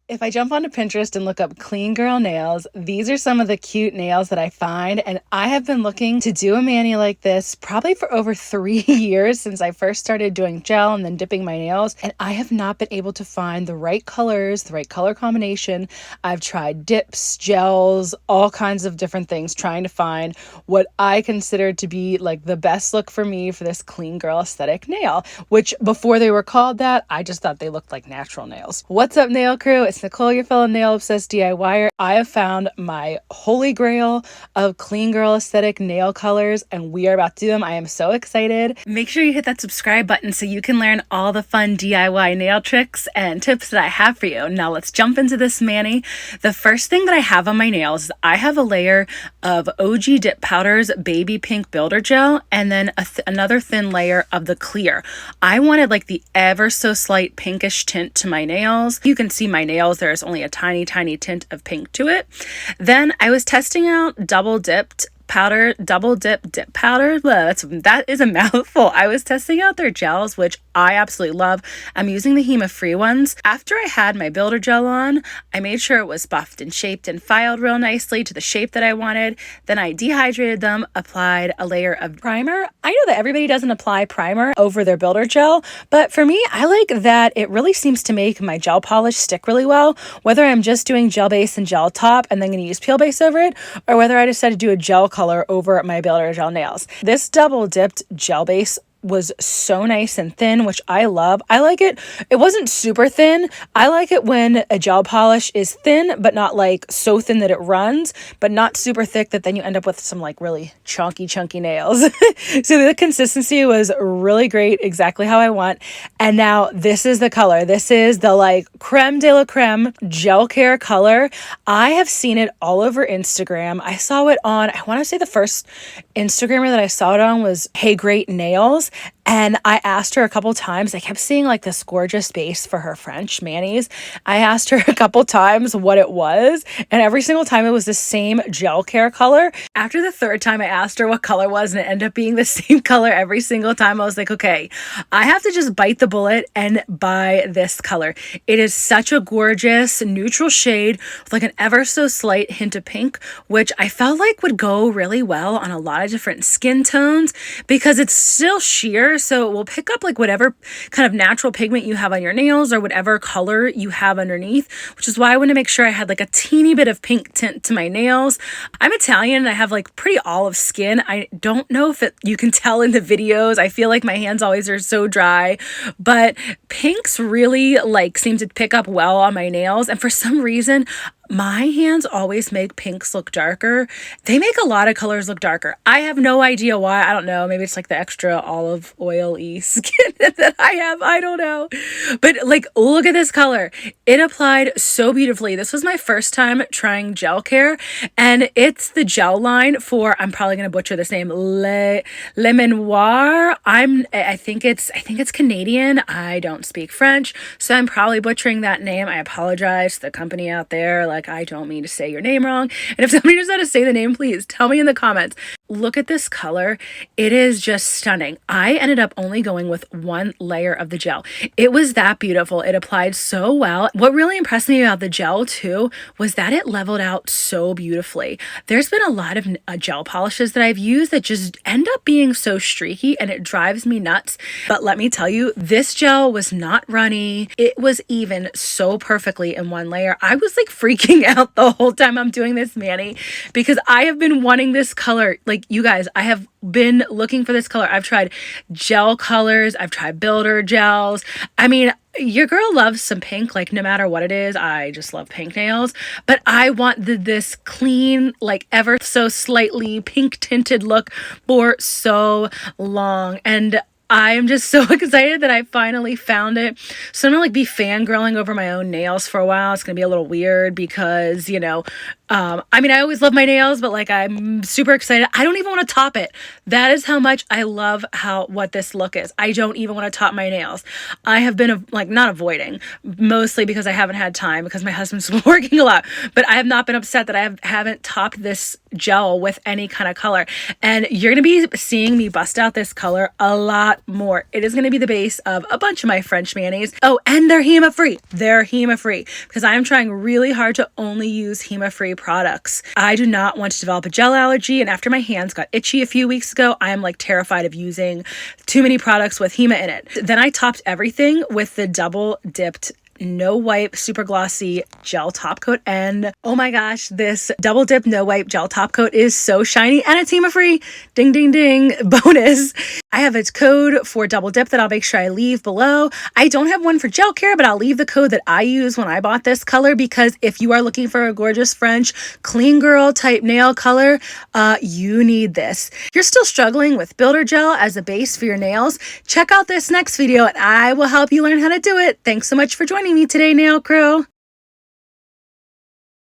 If I jump onto Pinterest and look up clean girl nails, these are some of the cute nails that I find. And I have been looking to do a mani like this probably for over 3 years since I first started doing gel and then dipping my nails. And I have not been able to find the right colors, the right color combination. I've tried dips, gels, all kinds of different things, trying to find what I consider to be like the best look for me for this clean girl aesthetic nail, which before they were called that, I just thought they looked like natural nails. What's up, nail crew? It's Nicole, your fellow nail obsessed DIYer. I have found my holy grail of clean girl aesthetic nail colors, and we are about to do them. I am so excited. Make sure you hit that subscribe button so you can learn all the fun DIY nail tricks and tips that I have for you. Now let's jump into this mani. The first thing that I have on my nails is I have a layer of OG Dip Powder's Baby Pink Builder Gel, and then another thin layer of the clear. I wanted like the ever so slight pinkish tint to my nails. You can see my nails, there's only a tiny tint of pink to it. Then I was testing out double dip powder. That is a mouthful. I was testing out their gels, which I absolutely love. I'm using the Hema free ones. After I had my builder gel on, I made sure it was buffed and shaped and filed real nicely to the shape that I wanted. Then I dehydrated them, applied a layer of primer. I know that everybody doesn't apply primer over their builder gel, but for me, I like that it really seems to make my gel polish stick really well, whether I'm just doing gel base and gel top and then going to use peel base over it, or whether I decide to do a gel color over my builder gel nails. This double dipped gel base was so nice and thin, which I love. I like it. It wasn't super thin. I like it when a gel polish is thin, but not like so thin that it runs, but not super thick that then you end up with some like really chunky nails. So the consistency was really great, exactly how I want. And now this is the color. This is the like creme de la creme Gelcare color. I have seen it all over Instagram. I saw it on, I want to say the first Instagrammer that I saw it on was Hey Great Nails. And I asked her a couple times, I kept seeing like this gorgeous base for her French manis. I asked her a couple times what it was, and every single time it was the same Gelcare color. After the third time I asked her what color it was, and it ended up being the same color every single time, I was like, okay, I have to just bite the bullet and buy this color. It is such a gorgeous neutral shade with like an ever so slight hint of pink, which I felt like would go really well on a lot of different skin tones because it's still sheer, so it will pick up like whatever kind of natural pigment you have on your nails or whatever color you have underneath, which is why I wanted to make sure I had like a teeny bit of pink tint to my nails. I'm Italian and I have like pretty olive skin. I don't know if you can tell in the videos. I feel like my hands always are so dry, but pinks really like seem to pick up well on my nails, and for some reason my hands always make pinks look darker. They make a lot of colors look darker. I have no idea why. I don't know. Maybe it's like the extra olive oil-y skin that I have. I don't know. But like, look at this color. It applied so beautifully. This was my first time trying Gelcare, and it's the gel line for, I'm probably going to butcher this name, Le Manoir. I think it's Canadian. I don't speak French, so I'm probably butchering that name. I apologize to the company out there. Like, I don't mean to say your name wrong. And if somebody knows how to say the name, please tell me in the comments. Look at this color. It is just stunning. I ended up only going with one layer of the gel. It was that beautiful. It applied so well. What really impressed me about the gel too was that it leveled out so beautifully. There's been a lot of gel polishes that I've used that just end up being so streaky, and it drives me nuts. But let me tell you, this gel was not runny. It was even so perfectly in one layer. I was like freaking out the whole time I'm doing this mani because I have been wanting this color. Like, you guys, I have been looking for this color. I've tried gel colors. I've tried builder gels. I mean, your girl loves some pink, like no matter what it is. I just love pink nails, but I want this clean, like ever so slightly pink tinted look for so long. And I'm just so excited that I finally found it. So I'm gonna like be fangirling over my own nails for a while. It's gonna be a little weird because, you know, I mean, I always love my nails, but like I'm super excited. I don't even want to top it. That is how much I love what this look is. I don't even want to top my nails. I have been like not avoiding, mostly because I haven't had time because my husband's working a lot, but I have not been upset that I haven't topped this gel with any kind of color. And you're going to be seeing me bust out this color a lot that more. It is going to be the base of a bunch of my French mayonnaise. Oh, and they're Hema free. They're Hema free because I am trying really hard to only use Hema free products. I do not want to develop a gel allergy, and after my hands got itchy a few weeks ago, I am like terrified of using too many products with Hema in it. Then I topped everything with the double dipped no wipe super glossy gel top coat, and oh my gosh, this double dip no wipe gel top coat is so shiny and it's Hema free. Ding ding ding, bonus. I have its code for double dip that I'll make sure I leave below. I don't have one for Gelcare, but I'll leave the code that I use when I bought this color, because if you are looking for a gorgeous French clean girl type nail color, you need this. If you're still struggling with builder gel as a base for your nails, check out this next video and I will help you learn how to do it. Thanks so much for joining me today, nail crew.